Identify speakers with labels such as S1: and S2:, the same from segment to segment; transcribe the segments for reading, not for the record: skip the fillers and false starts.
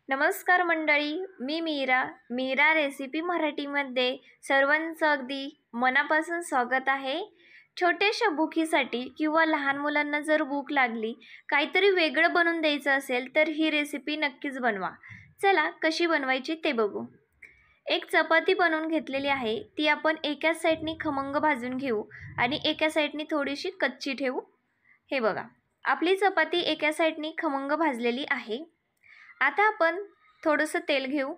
S1: नमस्कार मंडळी, मी मीरा रेसिपी मराठीमध्ये सर्वांचं अगदी मनापासून स्वागत आहे। छोट्याशा भुकीसाठी किंवा लहान मुलांना जर भूक लागली, काहीतरी वेगळं बनवून द्यायचं असेल तर ही रेसिपी नक्कीच बनवा। चला कशी बनवायची ते बघू। एक चपाती बनवून घेतलेली आहे, ती आपण एका साईडनी खमंग भाजून घेऊ आणि एका साईडनी थोडीशी कच्ची ठेवू। हे बघा, आपली चपाती एका साईडनी खमंग भाजलेली आहे। आता आपण थोडंसं तेल घेऊ,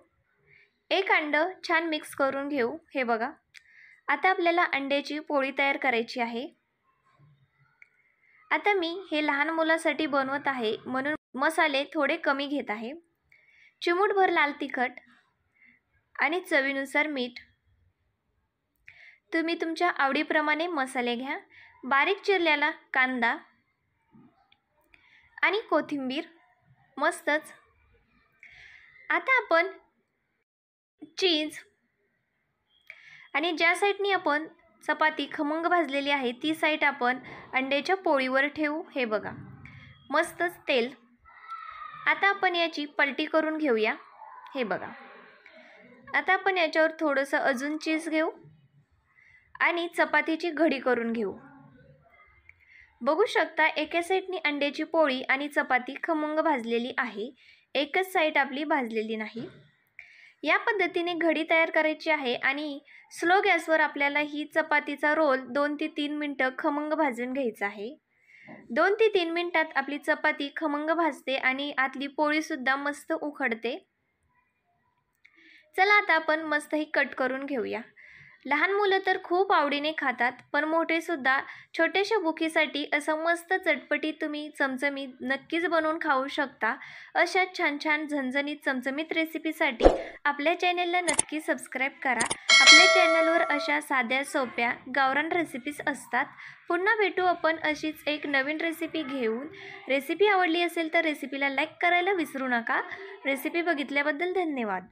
S1: एक अंडं छान मिक्स करून घेऊ। हे बघा, आता आपल्याला अंड्याची पोळी तयार करायची आहे। आता मी हे लहान मुलासाठी बनवत आहे म्हणून मसाले थोडे कमी घेत आहे। चिमूटभर लाल तिखट आणि चवीनुसार मीठ। तुम्ही तुमच्या आवडीप्रमाणे मसाले घ्या। बारीक चिरलेला कांदा आणि कोथिंबीर मस्तच। आता आपण चीज आणि ज्या साईडनी आपण चपाती खमंग भाजलेली आहे ती साईड आपण अंड्याच्या पोळीवर ठेवू। हे बघा, मस्तच तेल। आता आपण याची पलटी करून घेऊया। हे बघा, आता आपण याच्यावर थोडंसं अजून चीज घेऊ आणि चपातीची घडी करून घेऊ। बघू शकता, एका साईडनी अंड्याची पोळी आणि चपाती खमंग भाजलेली आहे, एकच साईड आपली भाजलेली नाही। या पद्धतीने घडी तयार करायची आहे आणि स्लो गॅसवर आपल्याला ही चपातीचा रोल 2 ते 3 मिनिटं खमंग भाजून घ्यायचा आहे। 2 ते 3 मिनिटात आपली चपाती खमंग भाजते आणि आतली पोळी सुद्धा मस्त उखडते। चला आता आपण मस्त ही कट करून घेऊया। लहान मुलं तर खूप आवडीने खातात, पण मोठे सुद्धा छोट्याशा भुकीसाठी असं मस्त चटपटीत तुम्ही चमचमीत नक्कीच बनवून खाऊ शकता। अशा छान छान झणझणीत चमचमीत रेसिपीसाठी आपल्या चॅनेलला नक्की सबस्क्राईब करा। आपल्या चॅनलवर अशा साध्या सोप्या गावरान रेसिपीज असतात। पुन्हा भेटू आपण अशीच एक नवीन रेसिपी घेऊन। रेसिपी आवडली असेल तर रेसिपीला लाईक करायला विसरू नका। रेसिपी बघितल्याबद्दल धन्यवाद।